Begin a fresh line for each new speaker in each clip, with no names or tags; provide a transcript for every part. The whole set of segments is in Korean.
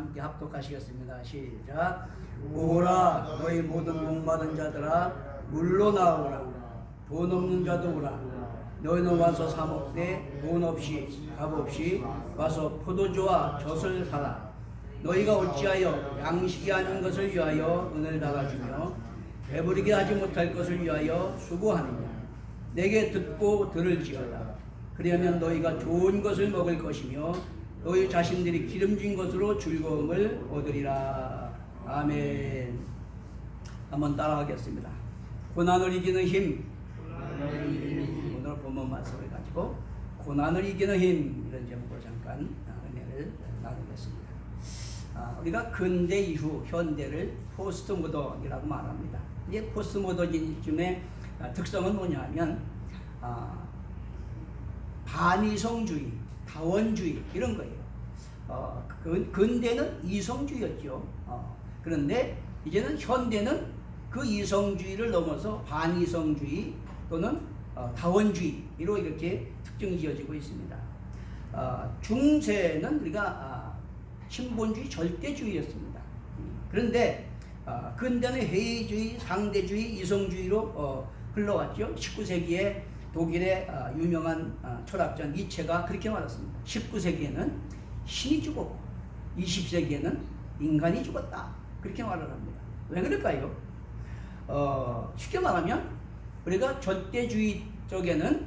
함께 합독하시겠습니다. 시작. 오라 너희 모든 복받은 자들아 물러나오라. 돈 없는 자도 오라. 너희는 와서 사 먹되 돈 없이 값 없이 와서 포도주와 젖을 사라. 너희가 어찌하여 양식이 아닌 것을 위하여 은을 달아주며 배부르게 하지 못할 것을 위하여 수고하느냐. 내게 듣고 들을지어다. 그러면 너희가 좋은 것을 먹을 것이며 너희 자신들이 기름진 것으로 즐거움을 얻으리라. 아멘. 한번 따라하겠습니다. 고난을 이기는 힘. 오늘 본문 말씀을 가지고 고난을 이기는 힘, 이런 제목으로 잠깐 은혜를 나누겠습니다. 우리가 근대 이후 현대를 포스트 모던이라고 말합니다. 이제 포스트 모더니즘의 특성은 뭐냐면 반이성주의, 다원주의 이런 거예요. 근대는 이성주의였죠. 그런데 이제는 현대는 그 이성주의를 넘어서 반이성주의 또는 다원주의로 이렇게 특징이 지어지고 있습니다. 중세는 우리가 신본주의, 절대주의였습니다. 그런데 근대는 해이주의, 상대주의, 이성주의로 흘러왔죠. 19세기에 독일의 유명한 철학자 니체가 그렇게 말했습니다. 19세기에는 신이 죽었고 20세기에는 인간이 죽었다. 그렇게 말을 합니다. 왜 그럴까요? 쉽게 말하면 우리가 절대주의 쪽에는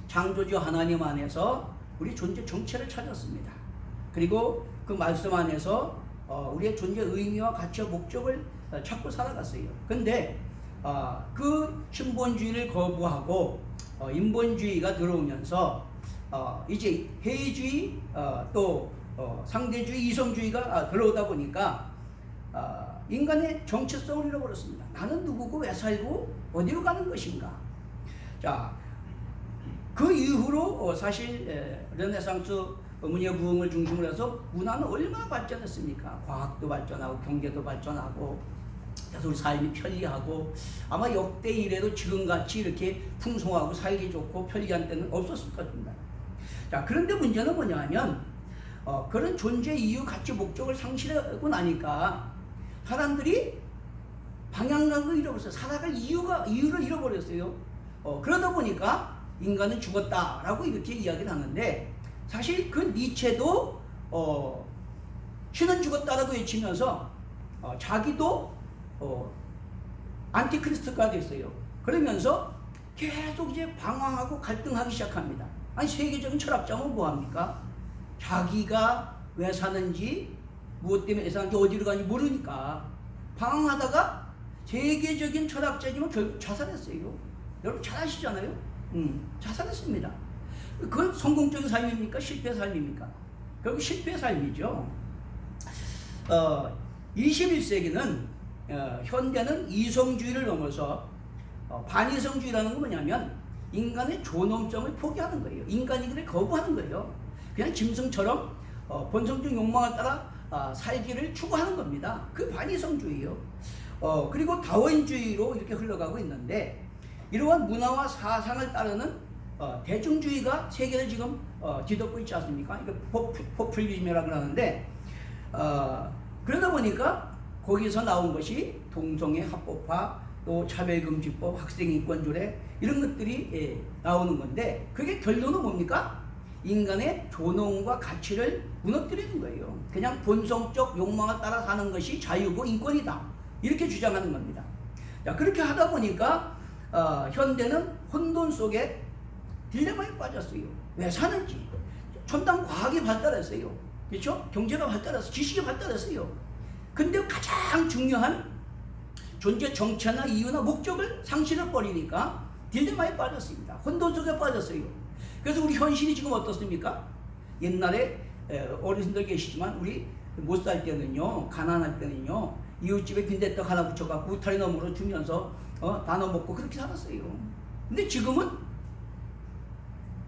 창조주 하나님 안에서 우리 존재 정체를 찾았습니다. 그리고 그 말씀 안에서 우리의 존재 의미와 가치와 목적을 찾고 살아갔어요. 근데 그 신본주의를 거부하고 인본주의가 들어오면서 이제 해이주의 또 상대주의, 이성주의가 들어오다 보니까 인간의 정체성을 잃어버렸습니다. 나는 누구고 왜 살고 어디로 가는 것인가. 자, 그 이후로 사실 르네상스 문예 부흥을 중심으로 해서 문화는 얼마나 발전했습니까? 과학도 발전하고 경제도 발전하고 그래서 우리 삶이 편리하고 아마 역대 이래도 지금같이 이렇게 풍성하고 살기 좋고 편리한 때는 없었을 것입니다. 자, 그런데 문제는 뭐냐 하면 그런 존재 이유, 가치, 목적을 상실하고 나니까 사람들이 방향감을 잃어버렸어요. 살아갈 이유를 잃어버렸어요. 그러다 보니까 인간은 죽었다라고 이렇게 이야기를 하는데 사실 그 니체도 신은 죽었다라고 외치면서 자기도 안티크리스트가 됐어요. 그러면서 계속 이제 방황하고 갈등하기 시작합니다. 아니, 세계적인 철학자는 뭐합니까? 자기가 왜 사는지, 무엇 때문에 사는지, 어디로 가는지 모르니까 방황하다가 세계적인 철학자지만 결국 자살했어요. 여러분 잘 아시잖아요? 자살했습니다. 그건 성공적인 삶입니까? 실패의 삶입니까? 결국 실패의 삶이죠. 21세기는 현대는 이성주의를 넘어서 반이성주의라는 건 뭐냐면 인간의 존엄성을 포기하는 거예요. 인간이기를 거부하는 거예요. 그냥 짐승처럼 본성적 욕망을 따라 살기를 추구하는 겁니다. 그 반이성주의예요. 그리고 다원주의로 이렇게 흘러가고 있는데 이러한 문화와 사상을 따르는 대중주의가 세계를 지금 뒤덮고 있지 않습니까? 이거 포퓰리즘이라고 하는데 그러다 보니까 거기서 나온 것이 동성애 합법화, 또 차별금지법, 학생인권조례 이런 것들이 나오는 건데 그게 결론은 뭡니까? 인간의 존엄과 가치를 무너뜨리는 거예요. 그냥 본성적 욕망을 따라 사는 것이 자유고 인권이다. 이렇게 주장하는 겁니다. 자, 그렇게 하다 보니까 현대는 혼돈 속에 딜레마에 빠졌어요. 왜 사는지. 첨단 과학이 발달했어요. 그렇죠? 경제가 발달해서 지식이 발달했어요. 근데 가장 중요한 존재 정체나 이유나 목적을 상실해버리니까 딜레마에 빠졌습니다. 혼돈 속에 빠졌어요. 그래서 우리 현실이 지금 어떻습니까? 옛날에 어르신들 계시지만 우리 못 살 때는요, 가난할 때는요, 이웃집에 빈대떡 하나 붙여갖고 우타리 너머로 주면서 나눠 먹고 그렇게 살았어요. 근데 지금은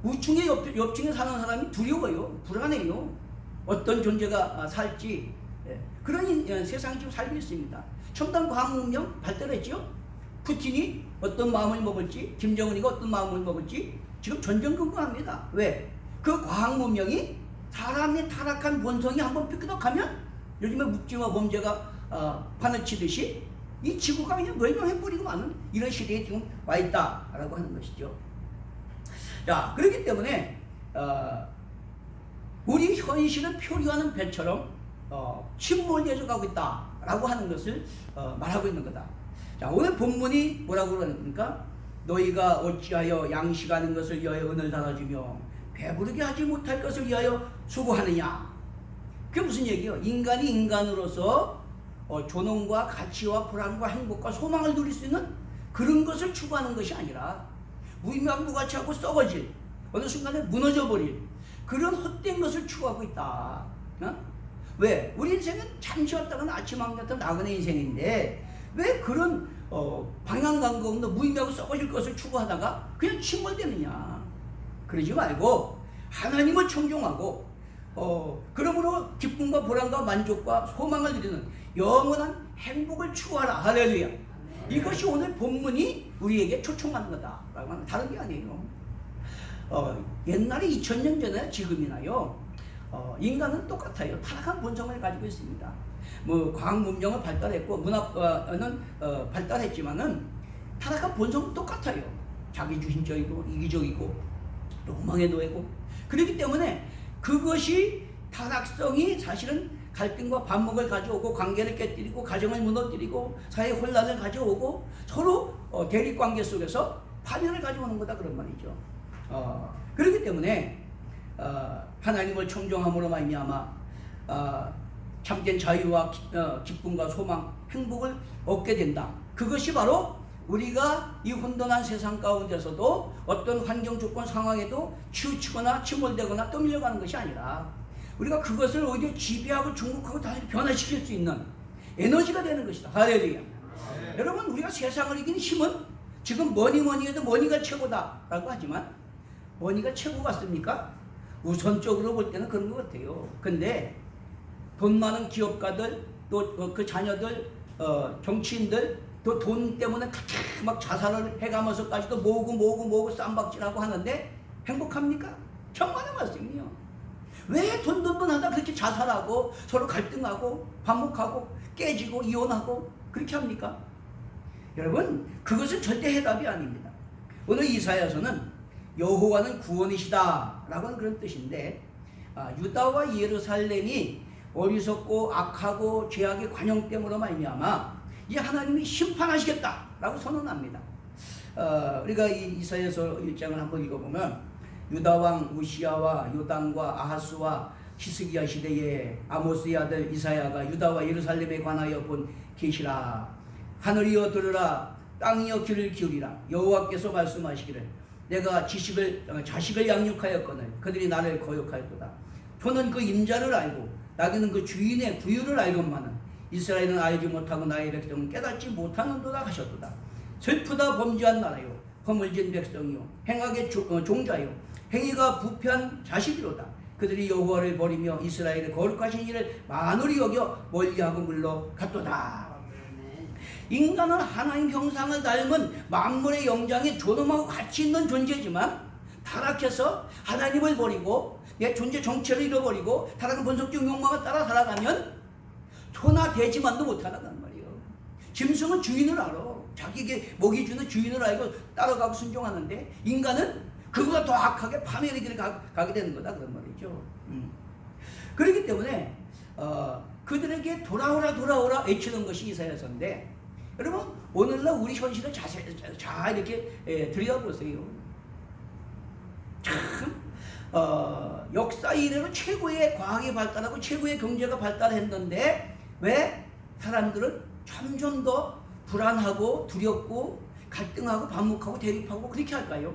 우층에 옆층에 사는 사람이 두려워요. 불안해요. 어떤 존재가 살지. 그런 세상이 지금 살고 있습니다. 첨단 과학 문명 발달했죠. 푸틴이 어떤 마음을 먹을지, 김정은이가 어떤 마음을 먹을지 지금 전전긍긍합니다. 왜? 그 과학 문명이 사람의 타락한 본성이 한번 삐끗하면 요즘에 묵지와 범죄가 판을 치듯이 이 지구가 그냥 멸망해버리고 마는 이런 시대에 지금 와 있다라고 하는 것이죠. 자, 그렇기 때문에 우리 현실을 표류하는 배처럼 침몰되어 가고 있다라고 하는 것을 말하고 있는 거다. 자, 오늘 본문이 뭐라고 그러니까 너희가 어찌하여 양식하는 것을 위하여 은을 달아주며 배부르게 하지 못할 것을 위하여 수고하느냐. 그게 무슨 얘기예요? 인간이 인간으로서 존엄과 가치와 불안과 행복과 소망을 누릴 수 있는 그런 것을 추구하는 것이 아니라 무의미하고 썩어질 어느 순간에 무너져버릴 그런 헛된 것을 추구하고 있다. 왜? 우리 인생은 잠시 왔다가는 아침 한가터 나그네 인생인데 왜 그런 방향감각 없는 무의미하고 썩어질 것을 추구하다가 그냥 침몰되느냐. 그러지 말고 하나님을 청종하고 그러므로 기쁨과 보람과 만족과 소망을 누리는 영원한 행복을 추구하라. 할렐루야. 이것이 오늘 본문이 우리에게 초청하는 거다라고 하는 다른 게 아니에요. 옛날에 2000년 전에 지금이나요 인간은 똑같아요. 타락한 본성을 가지고 있습니다. 뭐 과학 문명은 발달했고 문화는 발달했지만은 타락한 본성은 똑같아요. 자기주신적이고 이기적이고 로망의 노예고. 그렇기 때문에 그것이 타락성이 사실은 갈등과 반목을 가져오고 관계를 깨뜨리고 가정을 무너뜨리고 사회 혼란을 가져오고 서로 대립관계 속에서 파멸을 가져오는 거다 그런 말이죠. 그렇기 때문에 하나님을 청종함으로 말미암아 참된 자유와 기쁨과 소망, 행복을 얻게 된다. 그것이 바로 우리가 이 혼돈한 세상 가운데서도 어떤 환경 조건 상황에도 치우치거나 침몰되거나 떠밀려가는 것이 아니라 우리가 그것을 오히려 지배하고 중국하고 다시 변화시킬 수 있는 에너지가 되는 것이다. 할렐루야. 여러분, 우리가 세상을 이기는 힘은 지금 뭐니 해도 머니가 최고다라고 하지만 머니가 최고 같습니까? 우선적으로 볼 때는 그런 것 같아요. 근데 돈 많은 기업가들 또 그 자녀들 정치인들 또 돈 때문에 막 자살을 해가면서까지도 모으고 쌈박질하고 하는데 행복합니까? 천만의 말씀이요. 왜 돈 하다 그렇게 자살하고 서로 갈등하고 반목하고 깨지고 이혼하고 그렇게 합니까? 여러분, 그것은 절대 해답이 아닙니다. 오늘 이사야서는 여호와는 구원이시다 라고 하는 그런 뜻인데 유다와 예루살렘이 어리석고 악하고 죄악의 관용됨으로 말미암아 이 하나님이 심판하시겠다 라고 선언합니다. 우리가 이 이사야서 1장을 한번 읽어보면 유다왕 우시야와 요담과 아하스와 히스기야 시대에 아모스의 아들 이사야가 유다와 예루살렘에 관하여 본 계시라. 하늘이여 들으라, 땅이여 귀를 기울이라. 여호와께서 말씀하시기를 내가 자식을 양육하였거늘 그들이 나를 거역하였도다. 표는 그 임자를 알고 나귀는 그 주인의 부유를 알건만은 이스라엘은 알지 못하고 나의 백성은 깨닫지 못하는도다 하셨도다. 슬프다 범죄한 나라요 허물진 백성이요 행악의 종자요 행위가 부패한 자식이로다. 그들이 여호와를 버리며 이스라엘의 거룩하신 일을 만홀히 여겨 멀리하고 물러갔도다. 인간은 하나님 형상을 닮은 만물의 영장에 존엄하고 가치 있는 존재지만 타락해서 하나님을 버리고 내 존재 정체를 잃어버리고 타락한 본성적 욕망을 따라 살아가면 소나 돼지만도 못하는 말이에요. 짐승은 주인을 알아. 자기에게 먹이 주는 주인을 알고 따라가고 순종하는데 인간은 그보다 더 악하게 파멸의 길을 가게 되는 거다 그런 말이죠. 그렇기 때문에 그들에게 돌아오라 외치는 것이 이사야서인데 여러분, 오늘날 우리 현실을 잘 이렇게 들여다보세요. 참 역사 이래로 최고의 과학이 발달하고 최고의 경제가 발달했는데 왜 사람들은 점점 더 불안하고 두렵고 갈등하고 반목하고 대립하고 그렇게 할까요?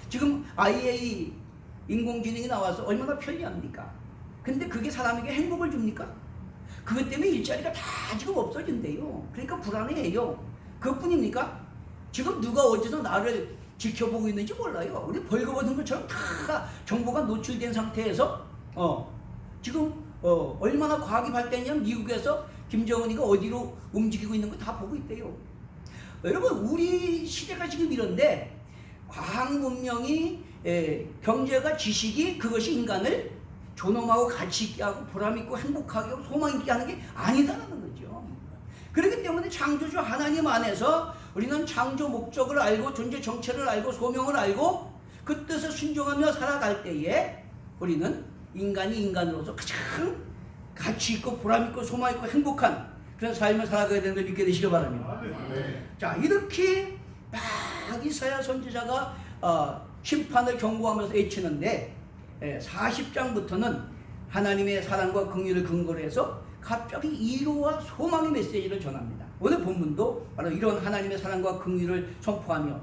지금 IA 인공지능이 나와서 얼마나 편리합니까? 근데 그게 사람에게 행복을 줍니까? 그것 때문에 일자리가 다 지금 없어진대요. 그러니까 불안해요. 그것뿐입니까? 지금 누가 어디서 나를 지켜보고 있는지 몰라요. 우리 벌거벗은 것처럼 다 정보가 노출된 상태에서 지금 얼마나 과학이 발달했냐면 미국에서 김정은이가 어디로 움직이고 있는 거 다 보고 있대요. 여러분, 우리 시대가 지금 이런데 과학 문명이 경제가 지식이 그것이 인간을 존엄하고 가치 있게 하고 보람 있고 행복하게 하고 소망 있게 하는 게 아니다라는 거죠. 그렇기 때문에 창조주 하나님 안에서 우리는 창조 목적을 알고 존재 정체를 알고 소명을 알고 그 뜻을 순종하며 살아갈 때에 우리는 인간이 인간으로서 가장 가치 있고 보람 있고 소망 있고 행복한 그런 삶을 살아가야 되는 걸 믿게 되시기 바랍니다. 자, 이렇게 막 이사야 선지자가 심판을 경고하면서 외치는데 40장부터는 하나님의 사랑과 긍휼을 근거로 해서 갑자기 위로와 소망의 메시지를 전합니다. 오늘 본문도 바로 이런 하나님의 사랑과 긍휼을 선포하며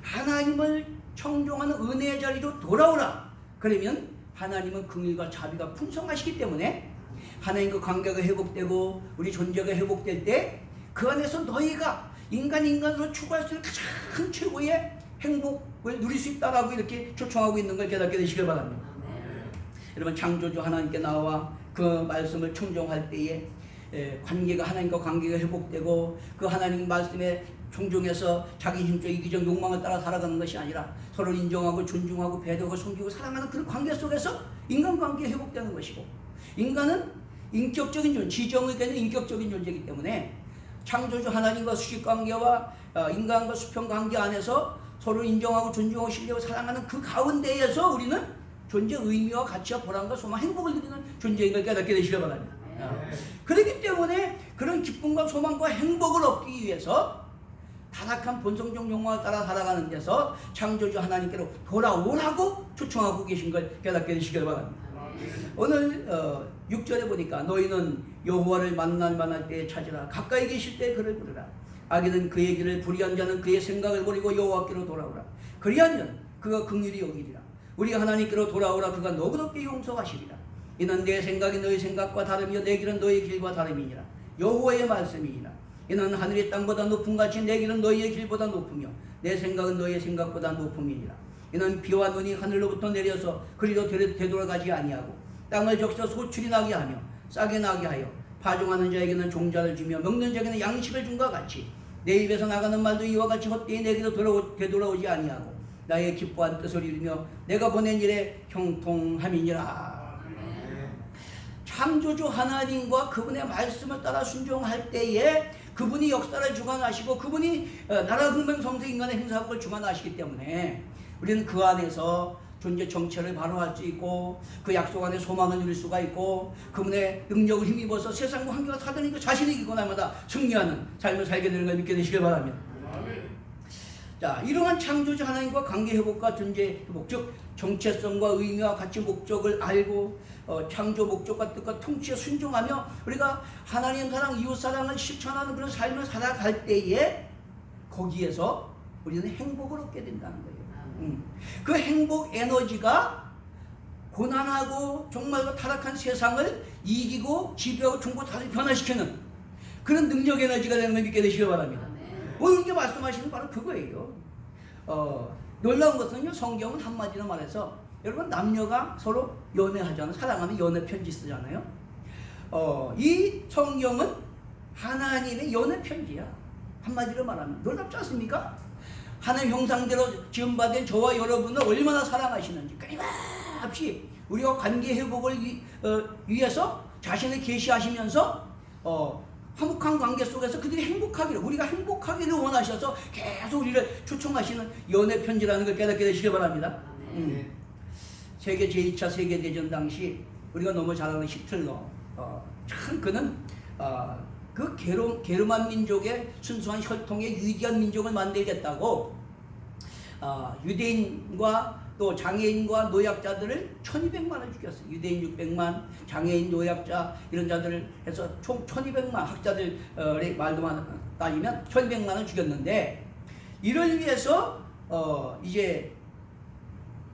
하나님을 청종하는 은혜의 자리로 돌아오라. 그러면 하나님은 긍휼과 자비가 풍성하시기 때문에 하나님과 관계가 회복되고 우리 존재가 회복될 때 그 안에서 너희가 인간으로 추구할 수 있는 가장 최고의 행복을 누릴 수 있다라고 이렇게 초청하고 있는 걸 깨닫게 되시길 바랍니다. 여러분, 창조주 하나님께 나와 그 말씀을 청종할 때에 관계가 하나님과 관계가 회복되고 그 하나님 말씀에 청종해서 자기 힘적 이기적 욕망을 따라 살아가는 것이 아니라 서로를 인정하고 존중하고 배려하고 섬기고 사랑하는 그런 관계 속에서 인간관계가 회복되는 것이고, 인간은 인격적인 존재, 지정의견은 인격적인 존재이기 때문에 창조주 하나님과 수직관계와 인간과 수평관계 안에서 서로를 인정하고 존중하고 신뢰하고 사랑하는 그 가운데에서 우리는 존재 의미와 가치와 보람과 소망, 행복을 누리는 존재인 걸 깨닫게 되시길 바랍니다. 그렇기 때문에 그런 기쁨과 소망과 행복을 얻기 위해서 타락한 본성적 욕망을 따라 살아가는 데서 창조주 하나님께로 돌아오라고 초청하고 계신 걸 깨닫게 되시길 바랍니다. 오늘 6절에 보니까 너희는 여호와를 만날 때에 찾으라. 가까이 계실 때 그를 부르라. 악인은 그의 길을 불의한 자는 그의 생각을 버리고 여호와께로 돌아오라. 그리하면 그가 긍휼히 여기리라. 우리 하나님께로 돌아오라. 그가 너그럽게 용서하시리라. 이는 내 생각이 너희 생각과 다름이요 내 길은 너희 길과 다름이니라. 여호와의 말씀이니라. 이는 하늘이 땅보다 높음 같이 내 길은 너희의 길보다 높으며 내 생각은 너희의 생각보다 높음이니라. 이는 비와 눈이 하늘로부터 내려서 그리로 되돌아가지 아니하고 땅을 적셔 소출이 나게 하며 싹이 나게 하여 파종하는 자에게는 종자를 주며 먹는 자에게는 양식을 준과 같이 내 입에서 나가는 말도 이와 같이 헛되이 내게로 되돌아오지 아니하고 나의 기뻐한 뜻을 이루며 내가 보낸 일에 형통함이니라. 창조주 하나님과 그분의 말씀을 따라 순종할 때에 그분이 역사를 주관하시고 그분이 나라 흥명성쇠 인간의 행사학을 주관하시기 때문에 우리는 그 안에서 존재 정체를 바로할 수 있고 그 약속 안에 소망을 누릴 수가 있고 그분의 능력을 힘입어서 세상과 환경과 사단이고 자신이 이기고 날마다 승리하는 삶을 살게 되는 걸 믿게 되시길 바랍니다. 자, 이러한 창조주 하나님과 관계 회복과 존재 회복, 즉 정체성과 의미와 가치 목적을 알고 창조 목적과 뜻과 통치에 순종하며 우리가 하나님 사랑, 이웃 사랑을 실천하는 그런 삶을 살아갈 때에 거기에서 우리는 행복을 얻게 된다는 거예요. 그 행복 에너지가 고난하고 정말로 타락한 세상을 이기고 지배하고 중고 다시 변화시키는 그런 능력 에너지가 되는 걸 믿게 되시길 바랍니다. 오늘 이렇게 말씀하시는 바로 그거예요. 놀라운 것은요, 성경은 한마디로 말해서 여러분 남녀가 서로 연애하잖아요. 사랑하면 연애 편지 쓰잖아요. 이 성경은 하나님의 연애 편지야. 한마디로 말하면 놀랍지 않습니까? 하나님 형상대로 지음받은 저와 여러분을 얼마나 사랑하시는지 끊임없이 우리가 관계 회복을 위해서 자신을 계시하시면서 화목한 관계 속에서 그들이 행복하기를, 우리가 행복하기를 원하셔서 계속 우리를 초청하시는 연애 편지라는 걸 깨닫게 되시길 바랍니다. 세계 제2차 세계대전 당시 우리가 너무 잘 아는 히틀러, 참 그는 그 게르만 민족의 순수한 혈통의 위대한 민족을 만들겠다고 유대인과 또 장애인과 노약자들을 1200만을 죽였어요. 유대인 600만, 장애인, 노약자 이런 자들을 해서 총 1200만, 학자들의 말로만 따지면 1200만을 죽였는데, 이를 위해서 이제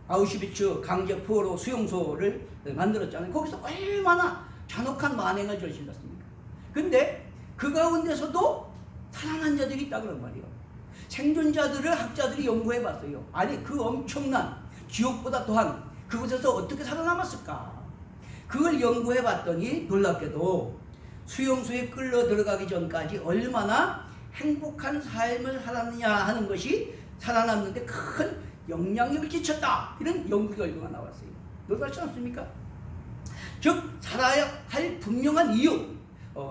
아우슈비츠 강제 포로 수용소를 만들었잖아요. 거기서 얼마나 잔혹한 만행을 저질렀습니까? 근데 그 가운데서도 살아난 자들이 있다 그런 말이에요. 생존자들을 학자들이 연구해 봤어요. 아니 그 엄청난 지옥보다 더한 그곳에서 어떻게 살아남았을까? 그걸 연구해 봤더니 놀랍게도 수용소에 끌려 들어가기 전까지 얼마나 행복한 삶을 살았느냐 하는 것이 살아남는데 큰 영향력을 끼쳤다. 이런 연구 결과가 나왔어요. 놀랍지 않습니까? 즉 살아야 할 분명한 이유,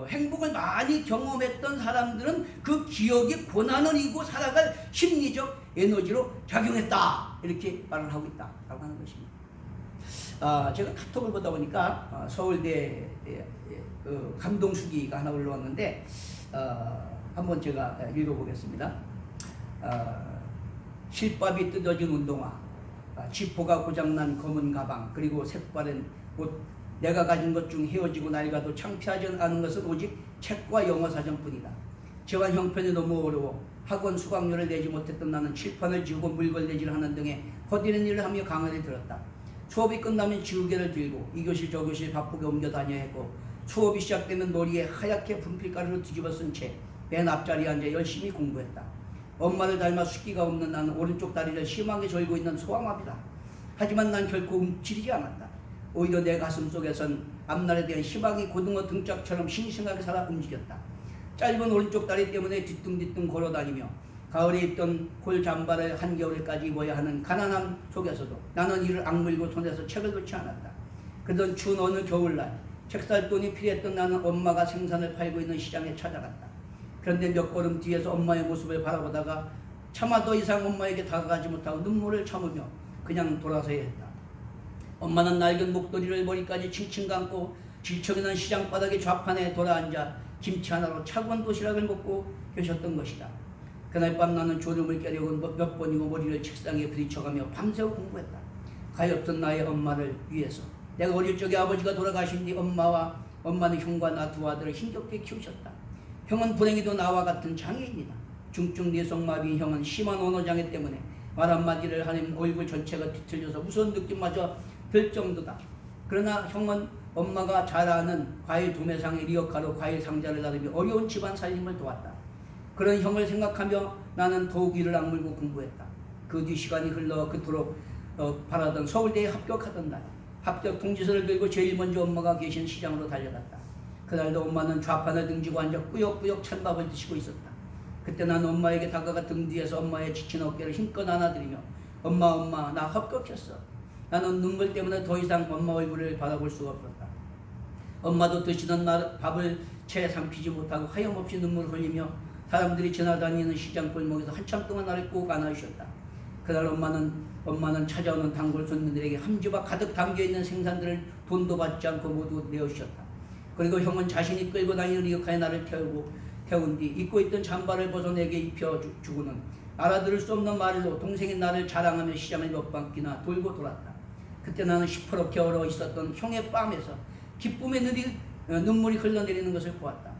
행복을 많이 경험했던 사람들은 그 기억이 고난을 이기고 살아갈 심리적 에너지로 작용했다, 이렇게 말을 하고 있다라고 하는 것입니다. 제가 카톡을 보다 보니까 서울대 감동수기가 하나 올라왔는데 한번 제가 읽어보겠습니다. 실밥이 뜯어진 운동화, 지퍼가 고장난 검은 가방, 그리고 색바랜 옷, 내가 가진 것 중 헤어지고 낡아도 창피하지 않은 것은 오직 책과 영어 사전뿐이다. 재활 형편이 너무 어려워 학원 수강료를 내지 못했던 나는 칠판을 지우고 물걸레질을 하는 등의 허드렛 일을 하며 강의를 들었다. 수업이 끝나면 지우개를 들고 이 교실 저 교실 바쁘게 옮겨 다녀야 했고, 수업이 시작되면 놀이에 하얗게 분필가루를 뒤집어 쓴 채 맨 앞자리에 앉아 열심히 공부했다. 엄마를 닮아 숫기가 없는 나는 오른쪽 다리를 심하게 절고 있는 소아마비다. 하지만 난 결코 움츠리지 않았다. 오히려 내 가슴 속에선 앞날에 대한 희망이 고등어 등짝처럼 싱싱하게 살아 움직였다. 짧은 오른쪽 다리 때문에 뒤뚱뒤뚱 걸어다니며 가을에 입던 홀 잠바를 한겨울에까지 입어야 하는 가난함 속에서도 나는 이를 악물고 손에서 책을 놓지 않았다. 그러던 추운 어느 겨울날 책살 돈이 필요했던 나는 엄마가 생선을 팔고 있는 시장에 찾아갔다. 그런데 몇 걸음 뒤에서 엄마의 모습을 바라보다가 차마 더 이상 엄마에게 다가가지 못하고 눈물을 참으며 그냥 돌아서야 했다. 엄마는 낡은 목도리를 머리까지 칭칭 감고 질척이는 시장바닥의 좌판에 돌아앉아 김치 하나로 차가운 도시락을 먹고 계셨던 것이다. 그날 밤 나는 졸음을 깨려고 몇 번이고 머리를 책상에 부딪혀가며 밤새워 공부했다. 가엾은 나의 엄마를 위해서. 내가 어릴 적에 아버지가 돌아가신 뒤 엄마는 형과 나 두 아들을 힘겹게 키우셨다. 형은 불행히도 나와 같은 장애인이다. 중증 뇌성마비인 형은 심한 언어장애 때문에 말 한마디를 하면 얼굴 전체가 뒤틀려서 무서운 느낌마저 들 정도다. 그러나 형은 엄마가 잘 아는 과일 도매상의 리어카로 과일 상자를 나르며 어려운 집안 살림을 도왔다. 그런 형을 생각하며 나는 더욱 이를 악물고 공부했다. 그 뒤 시간이 흘러 그토록 바라던 서울대에 합격하던 날, 합격 통지서를 들고 제일 먼저 엄마가 계신 시장으로 달려갔다. 그날도 엄마는 좌판을 등지고 앉아 꾸역꾸역 찬밥을 드시고 있었다. 그때 나는 엄마에게 다가가 등 뒤에서 엄마의 지친 어깨를 힘껏 안아드리며 엄마 나 합격했어. 나는 눈물 때문에 더 이상 엄마 얼굴을 바라볼 수가 없었다. 엄마도 드시던 밥을 채 삼키지 못하고 하염없이 눈물을 흘리며 사람들이 지나다니는 시장 골목에서 한참 동안 나를 꼭 안아주셨다. 그날 엄마는 찾아오는 단골 손님들에게 함지바 가득 담겨있는 생선들을 돈도 받지 않고 모두 내어주셨다. 그리고 형은 자신이 끌고 다니는 리어카에 나를 태운 뒤 입고 있던 잠바를 벗어 내게 입혀주고는 알아들을 수 없는 말로 동생이 나를 자랑하며 시장을 몇 바퀴나 돌고 돌았다. 그때 나는 시퍼렇게 얼어 있었던 형의 뺨에서 기쁨의 눈물이 흘러내리는 것을 보았다.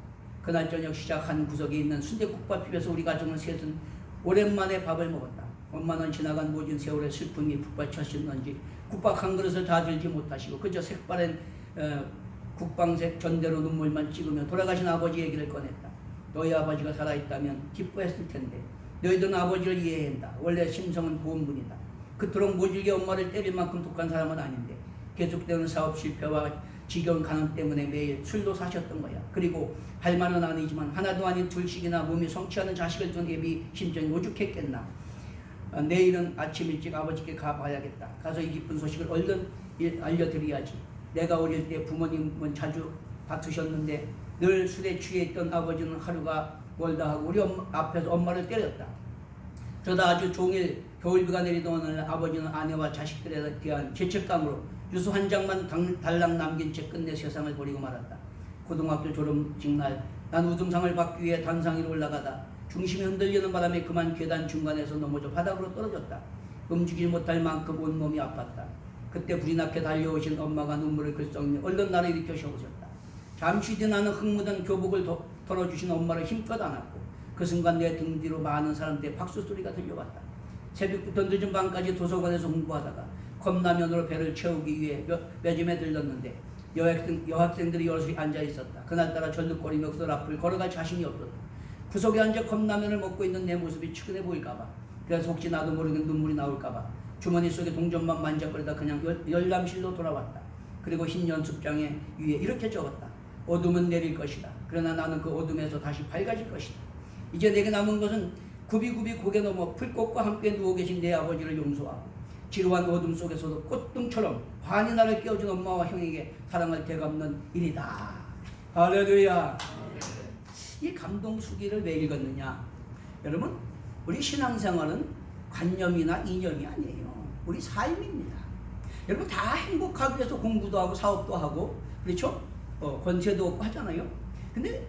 그날 저녁 시작 한 구석에 있는 순댓국밥집에서 우리 가족은 셋은 오랜만에 밥을 먹었다. 엄마는 지나간 모진 세월의 슬픔이 북받쳤었는지 국밥 한 그릇을 다 들지 못하시고 그저 색바랜 국방색 전대로 눈물만 찍으며 돌아가신 아버지 얘기를 꺼냈다. 너희 아버지가 살아있다면 기뻐했을 텐데 너희들은 아버지를 이해한다. 원래 심성은 고운 분이다. 그토록 모질게 엄마를 때릴 만큼 독한 사람은 아닌데 계속되는 사업 실패와 지겨운 가난 때문에 매일 술도 사셨던 거야. 그리고 할 말은 아니지만 하나도 아닌 둘씩이나 몸이 성취하는 자식을 둔 애비 심정이 오죽했겠나. 내일은 아침 일찍 아버지께 가봐야겠다. 가서 이 기쁜 소식을 얼른 알려드려야지. 내가 어릴 때 부모님은 자주 다투셨는데 늘 술에 취해 있던 아버지는 하루가 멀다 하고 우리 앞에서 엄마를 때렸다. 그러다 아주 종일 겨울비가 내리던 어느 날 아버지는 아내와 자식들에 대한 죄책감으로 유서 한 장만 달랑 남긴 채 끝내 세상을 버리고 말았다. 고등학교 졸업식 날 난 우등상을 받기 위해 단상 위로 올라가다 중심이 흔들리는 바람에 그만 계단 중간에서 넘어져 바닥으로 떨어졌다. 움직이지 못할 만큼 온몸이 아팠다. 그때 불이 나게 달려오신 엄마가 눈물을 글썽이며 얼른 나를 일으켜 세우셨다. 잠시 뒤 나는 흙 묻은 교복을 덜어주신 엄마를 힘껏 안았고 그 순간 내 등 뒤로 많은 사람들의 박수 소리가 들려왔다. 새벽부터 늦은 밤까지 도서관에서 공부하다가 컵라면으로 배를 채우기 위해 매점에 들렀는데 여학생들이 여럿이 앉아있었다. 그날따라 절룩거리며 그들 앞을 걸어갈 자신이 없었다. 구석에 앉아 컵라면을 먹고 있는 내 모습이 측은해 보일까봐, 그래서 혹시 나도 모르게 눈물이 나올까봐 주머니 속에 동전만 만져거리다 그냥 열람실로 돌아왔다. 그리고 흰 연습장에 위에 이렇게 적었다. 어둠은 내릴 것이다. 그러나 나는 그 어둠에서 다시 밝아질 것이다. 이제 내게 남은 것은 굽이굽이 고개 넘어 풀꽃과 함께 누워 계신 내 아버지를 용서하고 지루한 어둠 속에서도 꽃등처럼 환히 나를 깨워준 엄마와 형에게 사랑을 되갚는 일이다. 할렐루야. 이 감동수기를 왜 읽었느냐? 여러분, 우리 신앙생활은 관념이나 이념이 아니에요. 우리 삶입니다. 여러분, 다 행복하기 위해서 공부도 하고 사업도 하고, 그렇죠? 권세도 얻고 하잖아요. 근데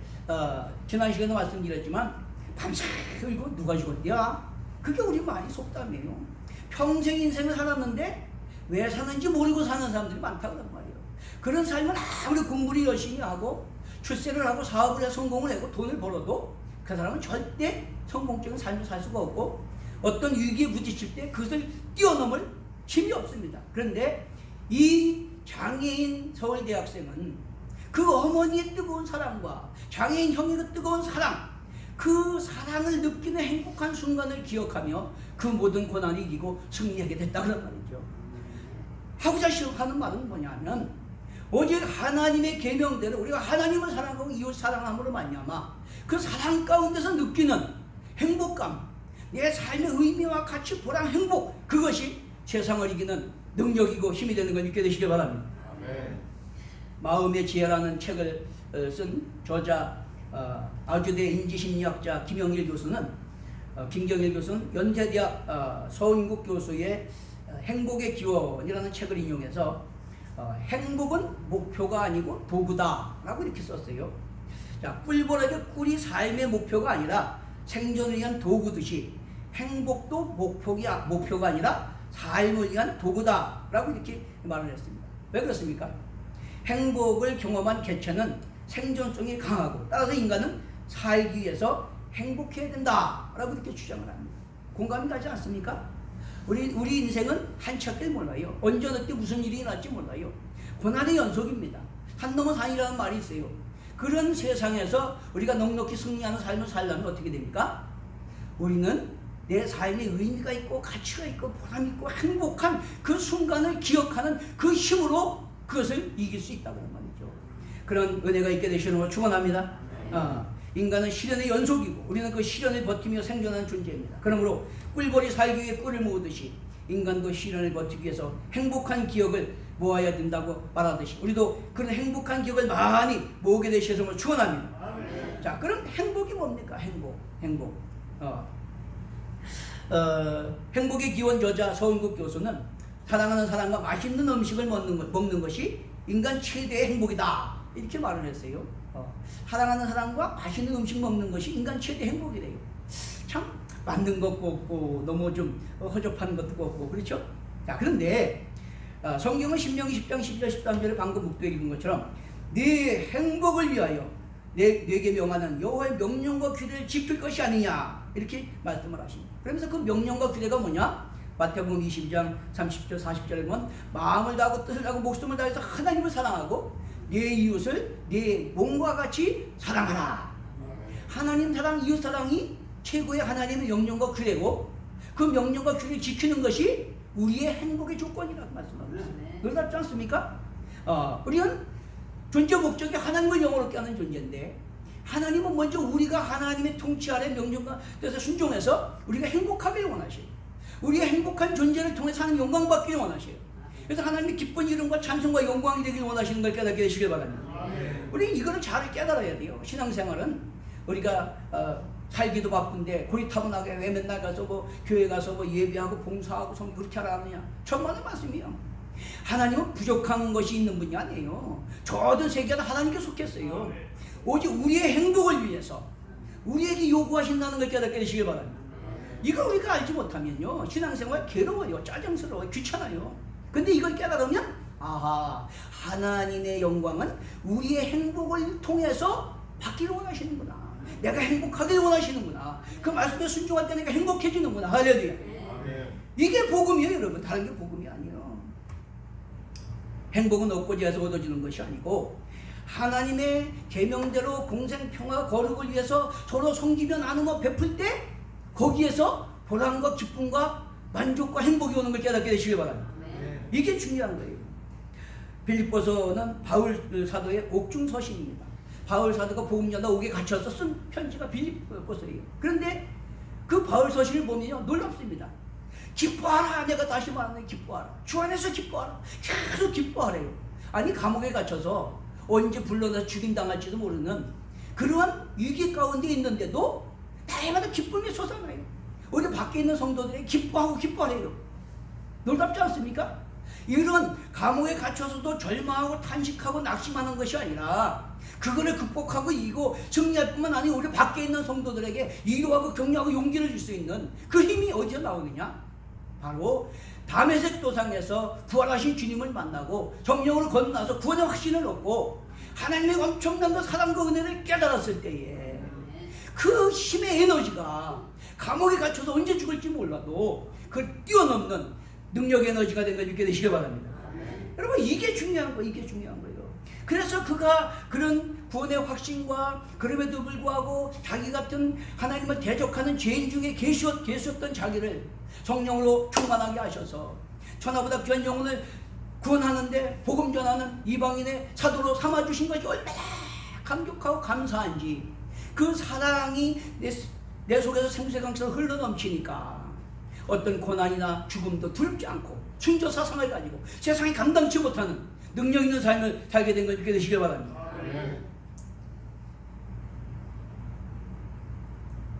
지난 시간에 말씀드렸지만 밤새 울고 누가 죽었냐? 그게 우리 말이 속담이에요. 평생 인생을 살았는데 왜 사는지 모르고 사는 사람들이 많다고 그런 말이에요. 그런 삶은 아무리 공부를 열심히 하고 출세를 하고 사업을 해서 성공을 하고 돈을 벌어도 그 사람은 절대 성공적인 삶을 살 수가 없고 어떤 위기에 부딪힐 때 그것을 뛰어넘을 힘이 없습니다. 그런데 이 장애인 서울대학생은 그 어머니의 뜨거운 사랑과 장애인 형의 그 뜨거운 사랑, 그 사랑을 느끼는 행복한 순간을 기억하며 그 모든 고난을 이기고 승리하게 됐다 그런 말이죠. 하고자 하는 말은 뭐냐면 오직 하나님의 계명대로 우리가 하나님을 사랑하고 이웃 사랑함으로 말미암아 그 사랑 가운데서 느끼는 행복감, 내 삶의 의미와 가치, 보람, 행복, 그것이 세상을 이기는 능력이고 힘이 되는 걸 믿게 되시길 바랍니다. 아멘. 마음의 지혜라는 책을 쓴 저자 아주대 인지심리학자 김경일 교수는 연세대학 서인국 교수의 행복의 기원이라는 책을 인용해서 행복은 목표가 아니고 도구다 라고 이렇게 썼어요. 자, 꿀벌에게 꿀이 삶의 목표가 아니라 생존을 위한 도구듯이 행복도 목표가 아니라 삶을 위한 도구다 라고 이렇게 말을 했습니다. 왜 그렇습니까? 행복을 경험한 개체는 생존성이 강하고 따라서 인간은 살기 위해서 행복해야 된다 라고 이렇게 주장을 합니다. 공감이 가지 않습니까? 우리 인생은 한 치 앞을 몰라요. 언제 어떻게 무슨 일이 일어날지 몰라요. 고난의 연속입니다. 산 넘어 산이라는 말이 있어요. 그런 세상에서 우리가 넉넉히 승리하는 삶을 살려면 어떻게 됩니까? 우리는 내 삶에 의미가 있고 가치가 있고 보람 있고 행복한 그 순간을 기억하는 그 힘으로 그것을 이길 수 있다는 말이죠. 그런 은혜가 있게 되시는 걸 축원합니다. 인간은 시련의 연속이고 우리는 그 시련을 버티며 생존하는 존재입니다. 그러므로 꿀벌이 살기 위해 꿀을 모으듯이 인간도 시련을 버티기 위해서 행복한 기억을 모아야 된다고 말하듯이 우리도 그런 행복한 기억을 많이 모으게 되시는 걸 축원합니다. 자, 그럼 행복이 뭡니까? 행복. 행복의 기원 저자 서은국 교수는 사랑하는 사람과 맛있는 음식을 먹는 것이 인간 최대의 행복이다 이렇게 말을 했어요. 사랑하는 사람과 맛있는 음식 먹는 것이 인간 최대 행복이래요. 참 맞는 것도 없고 너무 좀 허접한 것도 없고 그렇죠? 자, 그런데 성경은 신명기 10장 12절 13절을 방금 묵도에 읽은 것처럼 네 행복을 위하여 내게 명하는 여호와의 명령과 규례를 지킬 것이 아니냐 이렇게 말씀을 하십니다. 그러면서 그 명령과 규례가 뭐냐? 마태복음 20장 30절 40절에 보면 마음을 다하고 뜻을 다하고 목숨을 다해서 하나님을 사랑하고 내 이웃을 내 몸과 같이 사랑하라. 하나님 사랑, 이웃 사랑이 최고의 하나님의 명령과 규례고 그 명령과 규례를 지키는 것이 우리의 행복의 조건이라고 말씀합니다. 그렇지 않습니까? 우리는 존재 목적이 하나님을 영원롭게 하는 존재인데 하나님은 먼저 우리가 하나님의 통치 아래 명령과 뜻에 순종해서 우리가 행복하길 원하셔요. 우리의 행복한 존재를 통해서 하는 영광 받기를 원하셔요. 그래서 하나님의 기쁜 이름과 찬송과 영광이 되길 원하시는 걸 깨닫게 되시길 바랍니다. 우리 이거를 잘 깨달아야 돼요. 신앙생활은 우리가 살기도 바쁜데 고리타분하게 왜 맨날 가서 교회 가서 예배하고 봉사하고 성경 그렇게 하라느냐? 천만의 말씀이요. 하나님은 부족한 것이 있는 분이 아니에요. 저도 세계는 하나님께 속했어요. 오직 우리의 행복을 위해서 우리에게 요구하신다는 걸 깨닫게 되시길 바랍니다. 이걸 우리가 알지 못하면요 신앙생활 괴로워요, 짜증스러워요, 귀찮아요. 근데 이걸 깨달으면 아하, 하나님의 영광은 우리의 행복을 통해서 받기를 원하시는구나. 내가 행복하길 원하시는구나. 그 말씀에 순종할 때 내가 행복해지는구나. 할렐루야. 이게 복음이에요, 여러분. 다른 게 복음이 아니에요. 행복은 얻고자 해서 얻어지는 것이 아니고 하나님의 계명대로 공생평화 거룩을 위해서 서로 섬기며 나누며 베풀 때 거기에서 보람과 기쁨과 만족과 행복이 오는 걸 깨닫게 되시길 바랍니다. 이게 중요한 거예요. 빌립보서는 바울 사도의 옥중 서신입니다. 바울 사도가 복음 전하 옥에 갇혀서 쓴 편지가 빌립보서예요. 그런데 그 바울 서신을 보면요 놀랍습니다. 기뻐하라. 내가 다시 말하는 기뻐하라. 주 안에서 기뻐하라. 계속 기뻐하래요. 아니 감옥에 갇혀서 언제 불러서 죽임당할지도 모르는 그러한 위기 가운데 있는데도 날마다 기쁨이 솟아나요. 우리 밖에 있는 성도들이 기뻐하고 기뻐해요. 놀랍지 않습니까? 이런 감옥에 갇혀서도 절망하고 탄식하고 낙심하는 것이 아니라 그거를 극복하고 이기고 승리할 뿐만 아니라 우리 밖에 있는 성도들에게 위로하고 격려하고 용기를 줄 수 있는 그 힘이 어디서 나오느냐? 바로 다메섹 도상에서 부활하신 주님을 만나고 정령으로 건너서 구원의 확신을 얻고 하나님의 엄청난 그 사랑과 은혜를 깨달았을 때에 그 힘의 에너지가 감옥에 갇혀서 언제 죽을지 몰라도 그걸 뛰어넘는 능력의 에너지가 된 걸 믿게 되시기 바랍니다. 여러분 이게 중요한 거예요. 이게 중요한 거예요. 그래서 그가 그런 구원의 확신과 그럼에도 불구하고 자기 같은 하나님을 대적하는 죄인 중에 계셨던 자기를 성령으로 충만하게 하셔서 천하보다 귀한 영혼을 구원하는데 복음 전하는 이방인의 사도로 삼아주신 것이 얼마나 감격하고 감사한지 그 사랑이 내 속에서 생수강처럼 흘러넘치니까 어떤 고난이나 죽음도 두렵지 않고 순조사상을 가지고 세상이 감당치 못하는 능력 있는 삶을 살게 된 걸 믿게 되시길 바랍니다.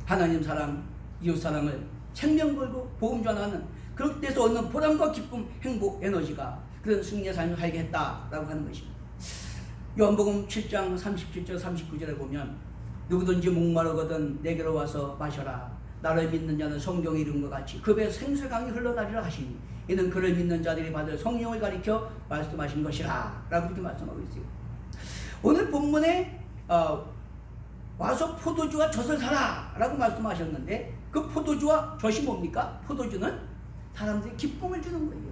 하나님 사랑, 이웃 사랑을 생명 걸고 복음 전하는 그럴 때서 얻는 보람과 기쁨, 행복, 에너지가 그런 승리의 삶을 살게 했다라고 하는 것입니다. 요한복음 7장 37절 39절에 보면 누구든지 목마르거든 내게로 와서 마셔라. 나를 믿는 자는 성경에 이룬 것 같이 그 배에 생수의 강이 흘러나리라 하시니 이는 그를 믿는 자들이 받을 성령을 가리켜 말씀하신 것이라 라고 이렇게 말씀하고 있어요. 오늘 본문에 와서 포도주와 젖을 사라 라고 말씀하셨는데 그 포도주와 젖이 뭡니까? 포도주는 사람들이 기쁨을 주는 거예요.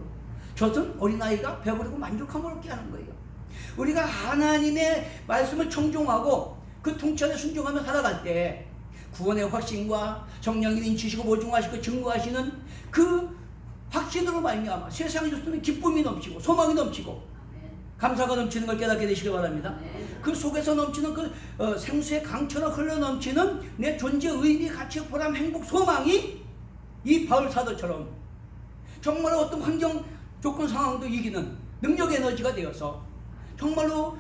젖은 어린아이가 배부르고 만족함을 얻게 하는 거예요. 우리가 하나님의 말씀을 청종하고 그 통찰에 순종하며 살아갈 때 구원의 확신과 성령이 인치시고 보증하시고 증거하시는 그 확신으로 말미암아 세상에 주시는 기쁨이 넘치고 소망이 넘치고 감사가 넘치는 걸 깨닫게 되시길 바랍니다. 그 속에서 넘치는 그 생수의 강처럼 흘러넘치는 내 존재의 의미, 가치, 보람, 행복, 소망이 이 바울 사도처럼 정말로 어떤 환경, 조건, 상황도 이기는 능력 에너지가 되어서 정말로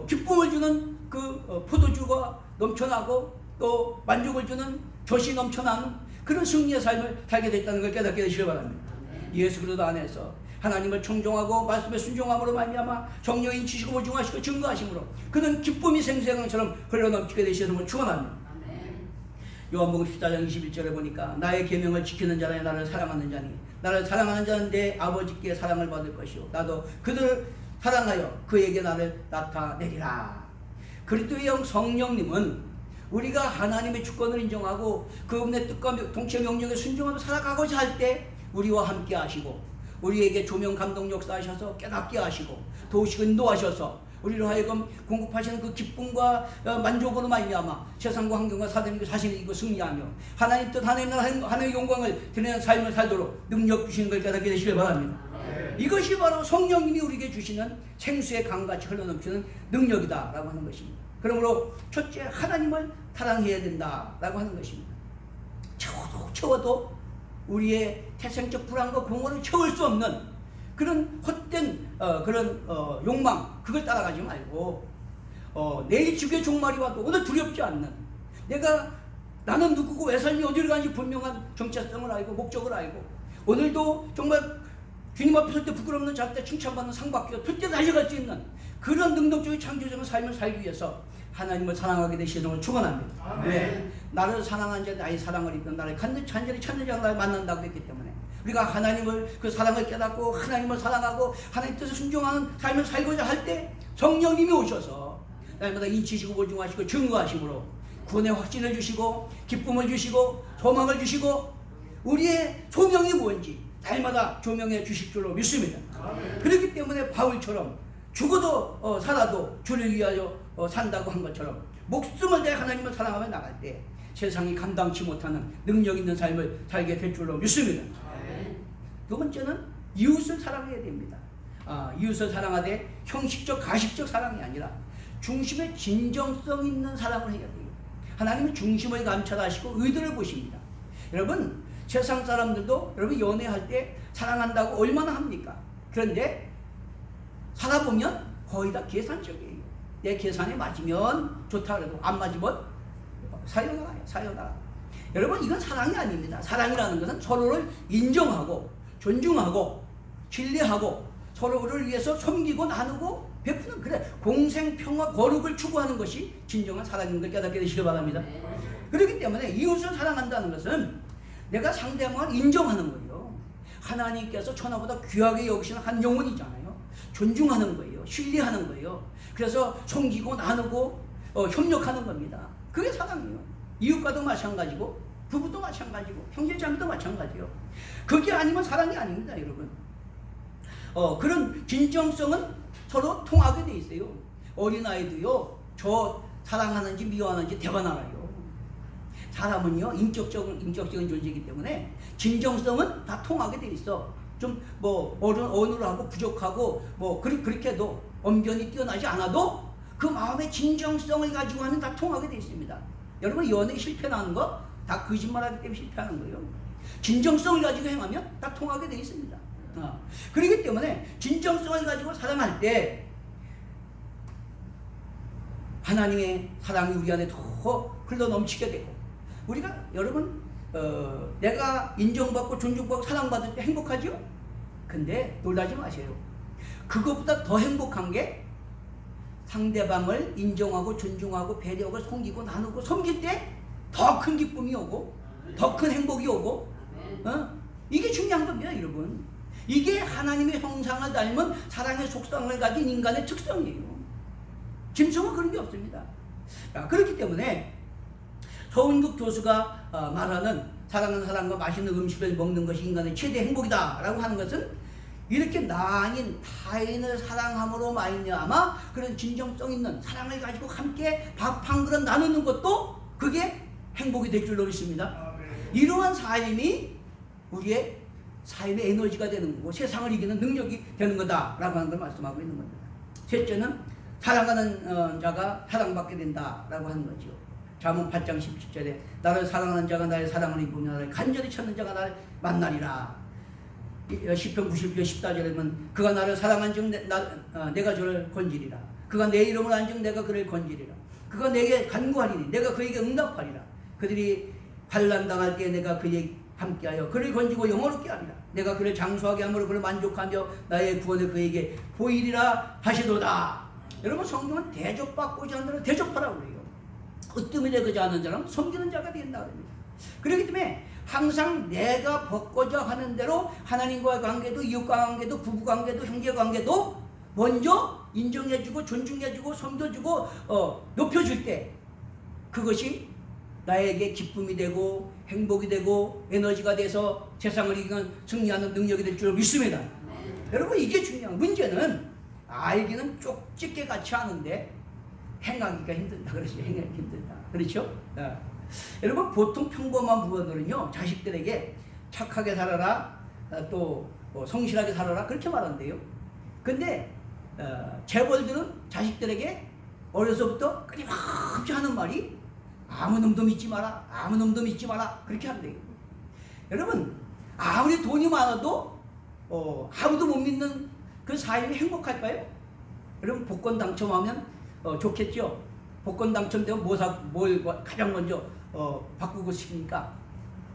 기쁨을 주는 그 포도주가 넘쳐나고 또 만족을 주는 젖이 넘쳐나는 그런 승리의 삶을 살게 됐다는 걸 깨닫게 되시길 바랍니다. 예수 그리스도 안에서 하나님을 청종하고 말씀에 순종함으로 말미암아 성령이 인치시고 보증하시고 증거하심으로 그는 기쁨이 생수의 강처럼 흘러넘치게 되시는 축원합니다. 요한복음 14장 21절에 보니까 나의 계명을 지키는 자라 나를 사랑하는 자니 나를 사랑하는 자는 내 아버지께 사랑을 받을 것이요 나도 그들을 사랑하여 그에게 나를 나타내리라. 그리스도의 영 성령님은 우리가 하나님의 주권을 인정하고 그분의 뜻과 통치 명령에 순종하며 살아가고자 할 때 우리와 함께 하시고 우리에게 조명 감동 역사하셔서 깨닫게 하시고 도우시고 인도하셔서 우리로 하여금 공급하시는 그 기쁨과 만족으로 말미암아 세상과 환경과 사람과 자신을 이기고 승리하며 하나님 뜻 하나님의 영광을 드리는 삶을 살도록 능력 주시는 걸 깨닫게 되시길 바랍니다. 이것이 바로 성령님이 우리에게 주시는 생수의 강같이 흘러넘치는 능력이다 라고 하는 것입니다. 그러므로 첫째 하나님을 사랑해야 된다라고 하는 것입니다. 채워도 우리의 태생적 불안과 공허를 채울 수 없는 그런 헛된 욕망 그걸 따라가지 말고 내일 죽의 종말이 와도 오늘 두렵지 않는 나는 누구고 왜 삶이 어디로 가는지 분명한 정체성을 알고 목적을 알고 오늘도 정말 주님 앞에 설 때 부끄럽는 작때 칭찬받는 상 받고 풀때 달려갈 수 있는 그런 능동적인 창조적인 삶을 살기 위해서 하나님을 사랑하게 되시는 걸 축원합니다. 왜? 나를 사랑한 자 나의 사랑을 입는 나를 간절히 찾는 자가 나를 만난다고 했기 때문에 우리가 하나님을 그 사랑을 깨닫고 하나님을 사랑하고 하나님 뜻을 순종하는 삶을 살고자 할 때 성령님이 오셔서 날마다 인치시고 보증하시고 증거하심으로 구원의 확신을 주시고 기쁨을 주시고 소망을 주시고 우리의 소명이 뭔지 날마다 조명해 주실 줄로 믿습니다. 그렇기 때문에 바울처럼 죽어도 살아도 주를 위하여 산다고 한 것처럼 목숨을 다해 하나님을 사랑하며 나갈 때 세상이 감당치 못하는 능력 있는 삶을 살게 될 줄로 믿습니다. 두 번째는 이웃을 사랑해야 됩니다. 이웃을 사랑하되 형식적 가식적 사랑이 아니라 중심에 진정성 있는 사랑을 해야 돼요. 하나님은 중심을 감찰하시고 의도를 보십니다. 여러분 세상 사람들도 여러분 연애할 때 사랑한다고 얼마나 합니까? 그런데 살아보면 거의 다 계산적이에요. 내 계산에 맞으면 좋다 그래도 안 맞으면 사요나라요. 여러분 이건 사랑이 아닙니다. 사랑이라는 것은 서로를 인정하고 존중하고 신뢰하고 서로를 위해서 섬기고 나누고 베푸는 그래 공생평화 거룩을 추구하는 것이 진정한 사랑인 걸 깨닫게 되시길 바랍니다. 그렇기 때문에 이웃을 사랑한다는 것은 내가 상대방을 인정하는 거예요. 하나님께서 천하보다 귀하게 여기시는 한 영혼이잖아요. 존중하는 거예요. 신뢰하는 거예요. 그래서 섬기고 나누고 협력하는 겁니다. 그게 사랑이에요. 이웃과도 마찬가지고 부부도 마찬가지고 형제자매도 마찬가지요. 그게 아니면 사랑이 아닙니다, 여러분. 그런 진정성은 서로 통하게 돼 있어요. 어린아이도요, 저 사랑하는지 미워하는지 대번 알아요. 사람은요, 인격적인 존재이기 때문에 진정성은 다 통하게 돼 있어. 좀 어눌하고 부족하고 그렇게 해도 언변이 뛰어나지 않아도 그 마음의 진정성을 가지고 하면 다 통하게 돼 있습니다. 여러분 연애 실패하는 거 다 거짓말하기 때문에 실패하는 거예요. 진정성을 가지고 행하면 다 통하게 돼 있습니다. 그렇기 때문에 진정성을 가지고 사랑할 때 하나님의 사랑이 우리 안에 더 흘러 넘치게 되고 우리가 여러분 내가 인정받고 존중받고 사랑받을 때 행복하죠? 근데 놀라지 마세요. 그것보다 더 행복한 게 상대방을 인정하고 존중하고 배려하고 섬기고 나누고 섬길 때 더 큰 기쁨이 오고 더 큰 행복이 오고 이게 중요한 겁니다, 여러분. 이게 하나님의 형상을 닮은 사랑의 속성을 가진 인간의 특성이에요. 짐승은 그런 게 없습니다. 그렇기 때문에 서은국 교수가 말하는 사랑하는 사람과 맛있는 음식을 먹는 것이 인간의 최대 행복이다 라고 하는 것은 이렇게 나 아닌 타인을 사랑함으로 말미암아 그런 진정성 있는 사랑을 가지고 함께 밥 한 그릇 나누는 것도 그게 행복이 될 줄로 믿습니다. 이러한 삶이 우리의 삶의 에너지가 되는 거고 세상을 이기는 능력이 되는 거다라고 하는 걸 말씀하고 있는 겁니다. 셋째는 사랑하는 자가 사랑받게 된다라고 하는 거죠. 잠언 8장 17절에 나를 사랑하는 자가 나의 사랑을 입으며 나를 간절히 찾는 자가 나를 만나리라. 시편 91편 14절에는 그가 나를 사랑한즉 내가 저를 건지리라. 그가 내 이름을 안즉 내가 그를 건지리라. 그가 내게 간구하리니 내가 그에게 응답하리라. 그들이 환난당할 때 내가 그에게 함께하여 그를 건지고 영원롭게 하리라. 내가 그를 장수하게 함으로 그를 만족하며 나의 구원을 그에게 보이리라 하시도다. 여러분 성경은 대접받고자 하는 자는 대접하라고 그래요. 으뜸이 되고자 하는 자는 섬기는 자가 된다 그럽니다. 그렇기 때문에 항상 내가 벗고자 하는 대로 하나님과의 관계도 이웃과 관계도 부부 관계도 형제 관계도 먼저 인정해주고 존중해주고 섬겨주고 높여줄 때 그것이 나에게 기쁨이 되고 행복이 되고 에너지가 돼서 세상을 이기는 승리하는 능력이 될 줄 믿습니다. 여러분 이게 중요한 문제는 알기는 쪽집게 같이 하는데 행하기가 힘들다. 그렇죠. 행하기 힘들다. 그렇죠? 여러분 보통 평범한 부모들은요 자식들에게 착하게 살아라 또 성실하게 살아라 그렇게 말한대요. 근데 재벌들은 자식들에게 어려서부터 끊임없이 하는 말이 아무 놈도 믿지 마라 아무 놈도 믿지 마라 그렇게 한대요. 여러분 아무리 돈이 많아도 아무도 못 믿는 그 삶이 행복할까요? 여러분 복권 당첨하면 좋겠죠. 복권 당첨되면 뭘 가장 먼저 바꾸고 싶습니까?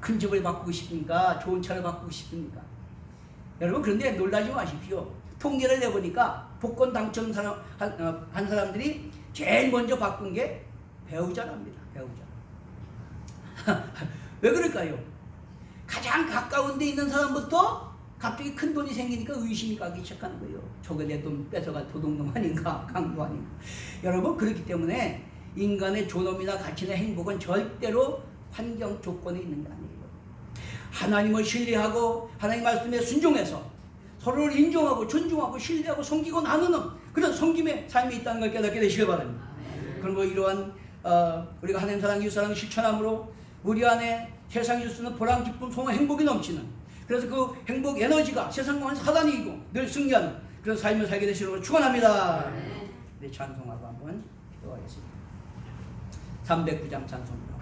큰 집을 바꾸고 싶습니까? 좋은 차를 바꾸고 싶습니까? 여러분 그런데 놀라지 마십시오. 통계를 내보니까 복권 당첨 한 사람들이 제일 먼저 바꾼 게 배우자랍니다. 배우자. 왜 그럴까요? 가장 가까운 데 있는 사람부터 갑자기 큰 돈이 생기니까 의심이 가기 시작하는 거예요. 저거 내 돈 뺏어갈 도둑놈 아닌가 강도 아닌가. 여러분 그렇기 때문에 인간의 존엄이나 가치나 행복은 절대로 환경 조건에 있는 게 아니에요. 하나님을 신뢰하고 하나님 말씀에 순종해서 서로를 인정하고 존중하고 신뢰하고 섬기고 나누는 그런 섬김의 삶이 있다는 걸 깨닫게 되시길 바랍니다. 그리고 이러한 우리가 하나님 사랑 이웃 사랑을 실천함으로 우리 안에 세상이 줄 수 있는 보람 기쁨 소망 행복이 넘치는 그래서 그 행복 에너지가 세상과는 사단이 이고 늘 승리하는 그런 삶을 살게 되시는 걸 축원합니다. 네, 찬송하고 한번 기도하겠습니다. 309장 찬송입니다.